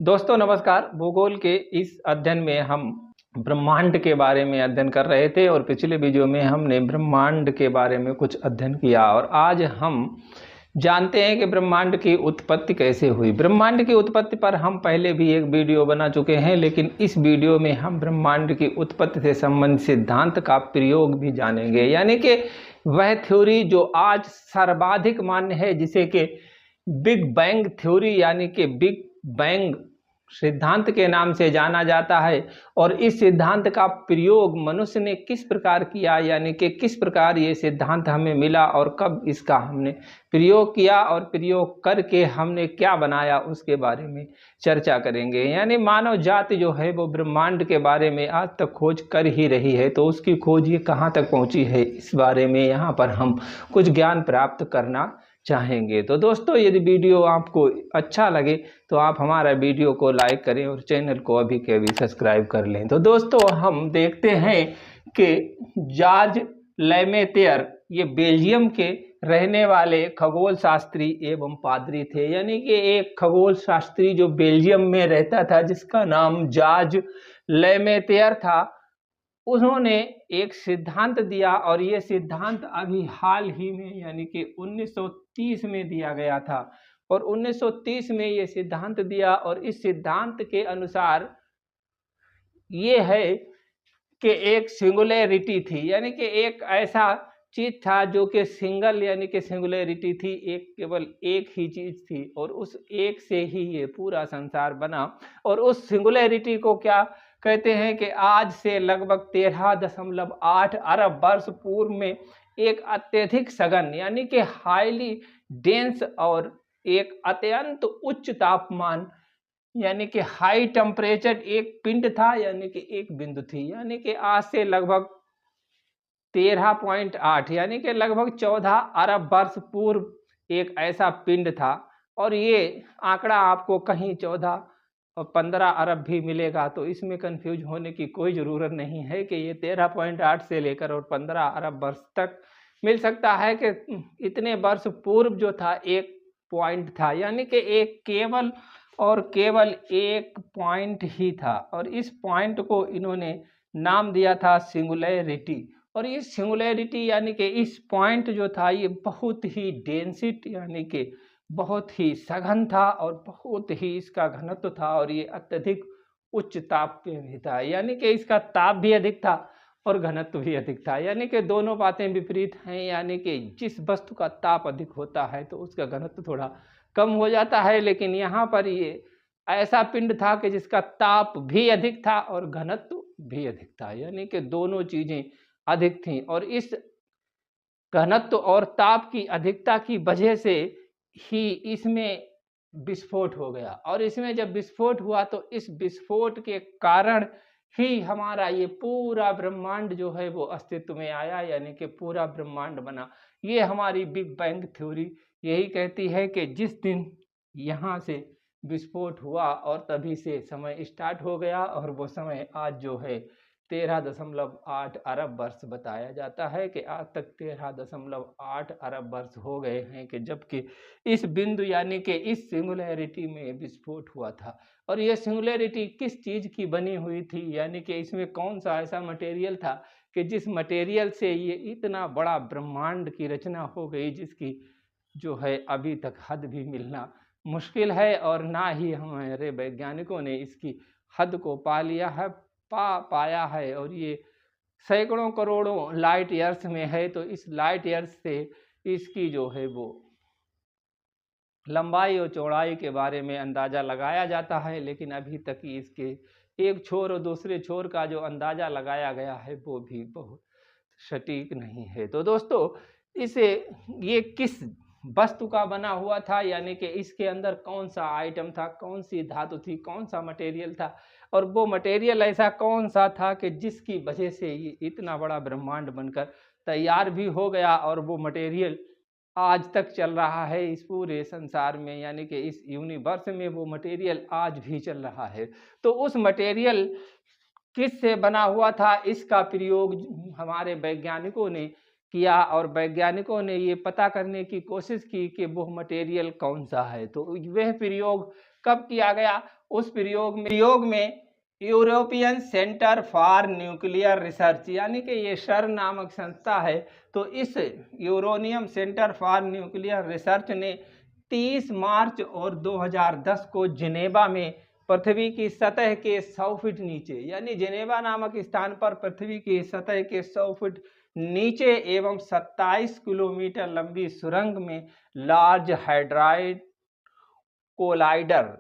दोस्तों नमस्कार। भूगोल के इस अध्ययन में हम ब्रह्मांड के बारे में अध्ययन कर रहे थे और पिछले वीडियो में हमने ब्रह्मांड के बारे में कुछ अध्ययन किया और आज हम जानते हैं कि ब्रह्मांड की उत्पत्ति कैसे हुई। ब्रह्मांड की उत्पत्ति पर हम पहले भी एक वीडियो बना चुके हैं, लेकिन इस वीडियो में हम ब्रह्मांड की उत्पत्ति से संबंधित सिद्धांत का प्रयोग भी जानेंगे, यानी कि वह थ्योरी जो आज सर्वाधिक मान्य है, जिसे कि बिग बैंग थ्योरी यानी कि बिग बैंग सिद्धांत के नाम से जाना जाता है। और इस सिद्धांत का प्रयोग मनुष्य ने किस प्रकार किया, यानी कि किस प्रकार ये सिद्धांत हमें मिला और कब इसका हमने प्रयोग किया और प्रयोग करके हमने क्या बनाया, उसके बारे में चर्चा करेंगे। यानी मानव जाति जो है वो ब्रह्मांड के बारे में आज तक खोज कर ही रही है, तो उसकी खोज ये कहाँ तक पहुँची है, इस बारे में यहाँ पर हम कुछ ज्ञान प्राप्त करना चाहेंगे। तो दोस्तों, यदि वीडियो आपको अच्छा लगे तो आप हमारा वीडियो को लाइक करें और चैनल को अभी के अभी सब्सक्राइब कर लें। तो दोस्तों, हम देखते हैं कि जॉर्ज लेमेतेयर ये बेल्जियम के रहने वाले खगोल शास्त्री एवं पादरी थे। यानी कि एक खगोल शास्त्री जो बेल्जियम में रहता था, जिसका नाम जॉर्ज लेमेतेयर था। उन्होंने एक सिद्धांत दिया और ये सिद्धांत अभी हाल ही में यानी कि 1930 में दिया गया था। और 1930 में ये सिद्धांत दिया और इस सिद्धांत के अनुसार ये है कि एक सिंगुलैरिटी थी, यानी कि एक ऐसा चीज था जो कि सिंगल यानी कि सिंगुलैरिटी थी, एक केवल एक ही चीज थी और उस एक से ही ये पूरा संसार बना। और उस सिंगुलैरिटी को क्या कहते हैं कि आज से लगभग 13.8 अरब वर्ष पूर्व में एक अत्यधिक सघन यानी कि हाईली डेंस और एक अत्यंत उच्च तापमान यानी कि हाई टेम्परेचर एक पिंड था, यानी कि एक बिंदु थी। यानी कि आज से लगभग 13.8 यानी कि लगभग 14 अरब वर्ष पूर्व एक ऐसा पिंड था। और ये आंकड़ा आपको कहीं 14 और 15 अरब भी मिलेगा, तो इसमें कंफ्यूज होने की कोई ज़रूरत नहीं है कि ये 13.8 से लेकर और 15 अरब वर्ष तक मिल सकता है कि इतने वर्ष पूर्व जो था एक पॉइंट था, यानी कि एक केवल और केवल एक पॉइंट ही था। और इस पॉइंट को इन्होंने नाम दिया था सिंगुलैरिटी। और ये सिंगुलैरिटी यानी कि इस पॉइंट जो था ये बहुत ही डेंसिटी यानी कि बहुत ही सघन था और बहुत ही इसका घनत्व था और ये अत्यधिक उच्च ताप पे भी था, यानी कि इसका ताप भी अधिक था और घनत्व भी अधिक था। यानी कि दोनों बातें विपरीत हैं, यानी कि जिस वस्तु का ताप अधिक होता है तो उसका घनत्व थोड़ा कम हो जाता है, लेकिन यहाँ पर ये ऐसा पिंड था कि जिसका ताप भी अधिक था और घनत्व भी अधिक था, यानी कि दोनों चीजें अधिक थीं। और इस घनत्व और ताप की अधिकता की वजह से ही इसमें विस्फोट हो गया। और इसमें जब विस्फोट हुआ तो इस विस्फोट के कारण ही हमारा ये पूरा ब्रह्मांड जो है वो अस्तित्व में आया, यानी कि पूरा ब्रह्मांड बना। ये हमारी बिग बैंग थ्योरी यही कहती है कि जिस दिन यहाँ से विस्फोट हुआ और तभी से समय स्टार्ट हो गया और वो समय आज जो है 13.8 अरब वर्ष बताया जाता है कि आज तक 13.8 अरब वर्ष हो गए हैं कि जबकि इस बिंदु यानी कि इस सिंगुलैरिटी में विस्फोट हुआ था। और ये सिंगुलैरिटी किस चीज़ की बनी हुई थी, यानी कि इसमें कौन सा ऐसा मटेरियल था कि जिस मटेरियल से ये इतना बड़ा ब्रह्मांड की रचना हो गई, जिसकी जो है अभी तक हद भी मिलना मुश्किल है और ना ही हमारे वैज्ञानिकों ने इसकी हद को पाया है। और ये सैकड़ों करोड़ों लाइट ईयर्स में है, तो इस लाइट ईयर्स से इसकी जो है वो लंबाई और चौड़ाई के बारे में अंदाज़ा लगाया जाता है, लेकिन अभी तक इसके एक छोर और दूसरे छोर का जो अंदाज़ा लगाया गया है वो भी बहुत सटीक नहीं है। तो दोस्तों, इसे ये किस वस्तु का बना हुआ था, यानी कि इसके अंदर कौन सा आइटम था, कौन सी धातु थी, कौन सा मटेरियल था, और वो मटेरियल ऐसा कौन सा था कि जिसकी वजह से ये इतना बड़ा ब्रह्मांड बनकर तैयार भी हो गया और वो मटेरियल आज तक चल रहा है इस पूरे संसार में, यानी कि इस यूनिवर्स में वो मटेरियल आज भी चल रहा है। तो उस मटेरियल किस से बना हुआ था, इसका प्रयोग हमारे वैज्ञानिकों ने किया और वैज्ञानिकों ने ये पता करने की कोशिश की कि वो मटेरियल कौन सा है। तो वह प्रयोग कब किया गया, उस प्रयोग में European centre for nuclear research यानी कि ये शर नामक संस्था है, तो इस uranium centre for nuclear research ने 30 मार्च और 2010 को जिनेवा में पृथ्वी की सतह के 100 फीट नीचे, यानी जिनेवा नामक स्थान पर पृथ्वी की सतह के 100 फीट नीचे एवं 27 किलोमीटर लंबी सुरंग में लार्ज हाइड्राइड कोलाइडर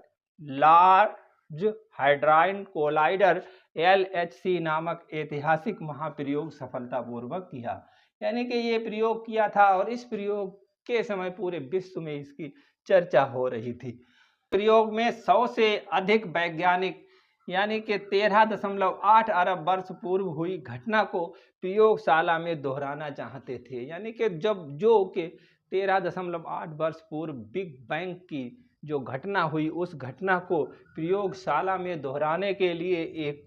LHC नामक ऐतिहासिक महाप्रयोग सफलतापूर्वक किया। यानी कि ये प्रयोग किया था और इस प्रयोग के समय पूरे विश्व में इसकी चर्चा हो रही थी। प्रयोग में 100 से अधिक वैज्ञानिक यानी कि 13.8 अरब वर्ष पूर्व हुई घटना को प्रयोगशाला में दोहराना चाहते थे। यानी कि जो कि 13.8 वर्ष पूर्व बिग बैंग की जो घटना हुई, उस घटना को प्रयोगशाला में दोहराने के लिए एक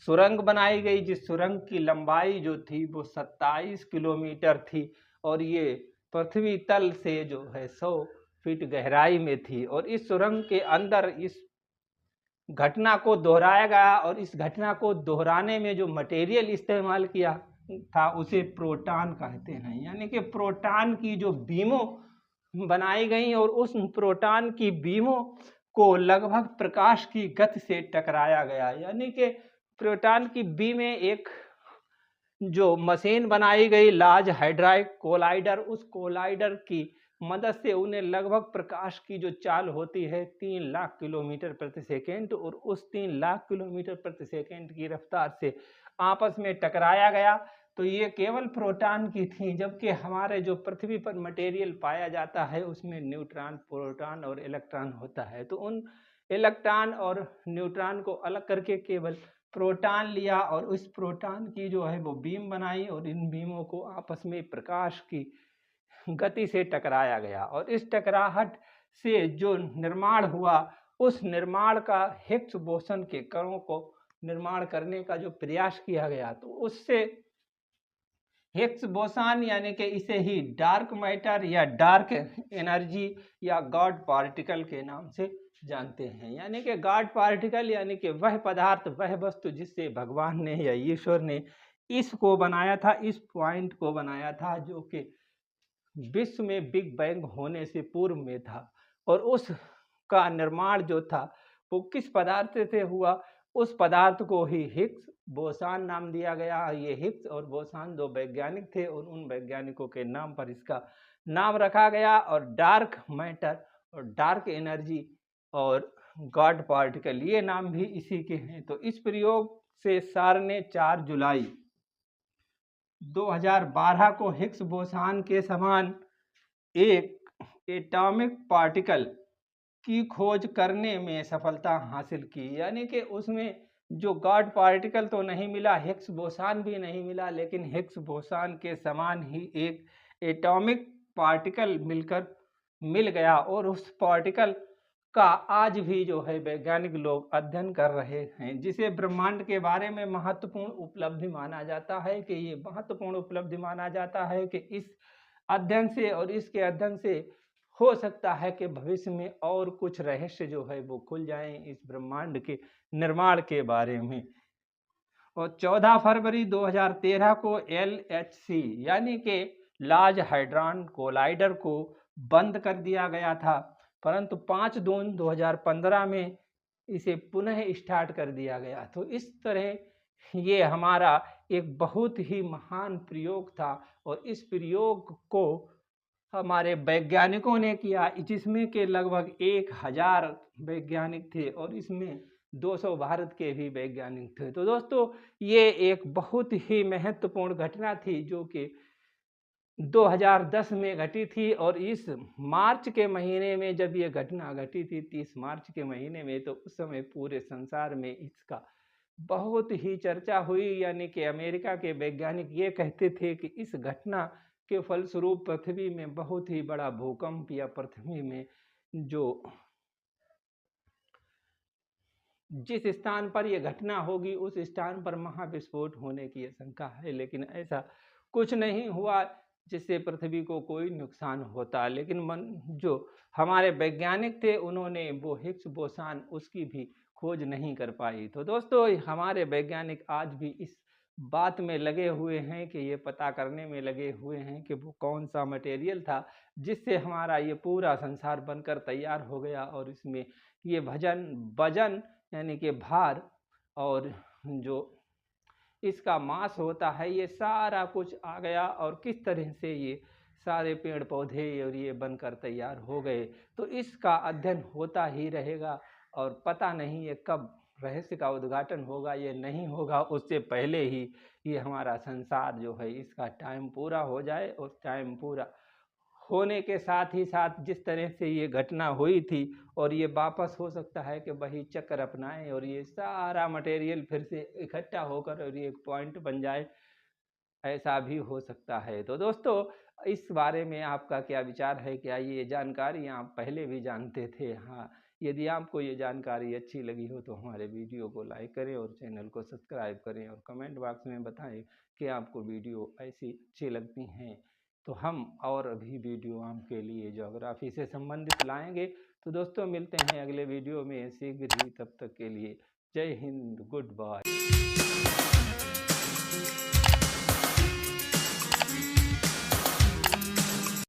सुरंग बनाई गई, जिस सुरंग की लंबाई जो थी वो 27 किलोमीटर थी और ये पृथ्वी तल से जो है 100 फीट गहराई में थी। और इस सुरंग के अंदर इस घटना को दोहराया गया और इस घटना को दोहराने में जो मटेरियल इस्तेमाल किया था उसे प्रोटॉन कहते हैं। यानी कि प्रोटॉन की जो बीमों बनाई गई और उस प्रोटॉन की बीमों को लगभग प्रकाश की गति से टकराया गया। यानी कि प्रोटॉन की बीमें एक जो मशीन बनाई गई लार्ज हाइड्राइड कोलाइडर, उस कोलाइडर की मदद से उन्हें लगभग प्रकाश की जो चाल होती है 3 लाख किलोमीटर प्रति सेकेंड और उस 3 लाख किलोमीटर प्रति सेकेंड की रफ्तार से आपस में टकराया गया। तो ये केवल प्रोटॉन की थी, जबकि हमारे जो पृथ्वी पर मटेरियल पाया जाता है उसमें न्यूट्रॉन, प्रोटॉन और इलेक्ट्रॉन होता है। तो उन इलेक्ट्रॉन और न्यूट्रॉन को अलग करके केवल प्रोटॉन लिया और उस प्रोटॉन की जो है वो बीम बनाई और इन बीमों को आपस में प्रकाश की गति से टकराया गया और इस टकराहट से जो निर्माण हुआ उस निर्माण का हिग्स बोसन के कणों को निर्माण करने का जो प्रयास किया गया, तो उससे हिग्स बोसन यानी कि इसे ही डार्क मैटर या डार्क एनर्जी या गॉड पार्टिकल के नाम से जानते हैं। यानी कि गॉड पार्टिकल यानी कि वह पदार्थ, वह वस्तु जिससे भगवान ने या ईश्वर ने इसको बनाया था, इस पॉइंट को बनाया था जो कि विश्व में बिग बैंग होने से पूर्व में था। और उसका निर्माण जो था वो किस पदार्थ से हुआ, उस पदार्थ को ही हिग्स बोसन नाम दिया गया। ये हिग्स और बोसन दो वैज्ञानिक थे और उन वैज्ञानिकों के नाम पर इसका नाम रखा गया। और डार्क मैटर और डार्क एनर्जी और गॉड पार्टिकल ये नाम भी इसी के हैं। तो इस प्रयोग से सार ने 4 जुलाई 2012 को हिग्स बोसन के समान एक एटॉमिक पार्टिकल की खोज करने में सफलता हासिल की। यानी कि उसमें जो गॉड पार्टिकल तो नहीं मिला, हिग्स बोसन भी नहीं मिला, लेकिन हिग्स बोसन के समान ही एक एटॉमिक पार्टिकल मिल गया और उस पार्टिकल का आज भी जो है वैज्ञानिक लोग अध्ययन कर रहे हैं, जिसे ब्रह्मांड के बारे में महत्वपूर्ण उपलब्धि माना जाता है। कि ये महत्वपूर्ण उपलब्धि माना जाता है कि इस अध्ययन से और इसके अध्ययन से हो सकता है कि भविष्य में और कुछ रहस्य जो है वो खुल जाएं इस ब्रह्मांड के निर्माण के बारे में। और 14 फरवरी 2013 को LHC यानी कि लार्ज हाइड्रॉन कोलाइडर को बंद कर दिया गया था, परंतु 5 जून 2015 में इसे पुनः स्टार्ट कर दिया गया। तो इस तरह ये हमारा एक बहुत ही महान प्रयोग था और इस प्रयोग को हमारे वैज्ञानिकों ने किया, जिसमें के लगभग 1000 वैज्ञानिक थे और इसमें 200 भारत के भी वैज्ञानिक थे। तो दोस्तों ये एक बहुत ही महत्वपूर्ण घटना थी जो कि 2010 में घटी थी और इस मार्च के महीने में जब ये घटना घटी थी 30 मार्च के महीने में, तो उस समय पूरे संसार में इसका बहुत ही चर्चा हुई। यानी कि अमेरिका के वैज्ञानिक ये कहते थे कि इस घटना के फलस्वरूप पृथ्वी में बहुत ही बड़ा भूकंप या पृथ्वी में जो जिस स्थान पर यह घटना होगी उस स्थान पर महाविस्फोट होने की आशंका है, लेकिन ऐसा कुछ नहीं हुआ। जिससे पृथ्वी को कोई नुकसान होता, लेकिन जो हमारे वैज्ञानिक थे उन्होंने वो हिग्स बोसान उसकी भी खोज नहीं कर पाई। तो दोस्तों हमारे वैज्ञानिक आज भी इस बात में लगे हुए हैं कि ये पता करने में लगे हुए हैं कि वो कौन सा मटेरियल था जिससे हमारा ये पूरा संसार बनकर तैयार हो गया और इसमें ये वजन यानी कि भार और जो इसका मास होता है ये सारा कुछ आ गया और किस तरह से ये सारे पेड़ पौधे और ये बनकर तैयार हो गए। तो इसका अध्ययन होता ही रहेगा और पता नहीं ये कब रहस्य का उद्घाटन होगा, ये नहीं होगा उससे पहले ही ये हमारा संसार जो है इसका टाइम पूरा हो जाए। और टाइम पूरा होने के साथ ही साथ जिस तरह से ये घटना हुई थी और ये वापस हो सकता है कि वही चक्र अपनाएं और ये सारा मटेरियल फिर से इकट्ठा होकर और ये एक पॉइंट बन जाए, ऐसा भी हो सकता है। तो दोस्तों इस बारे में आपका क्या विचार है? क्या ये जानकारी आप पहले भी जानते थे? हाँ, यदि आपको ये जानकारी अच्छी लगी हो तो हमारे वीडियो को लाइक करें और चैनल को सब्सक्राइब करें और कमेंट बॉक्स में बताएं कि आपको वीडियो ऐसी अच्छी लगती हैं तो हम और भी वीडियो आपके लिए ज्योग्राफी से संबंधित लाएंगे। तो दोस्तों मिलते हैं अगले वीडियो में शीघ्र ही, तब तक के लिए जय हिंद, गुड बाय।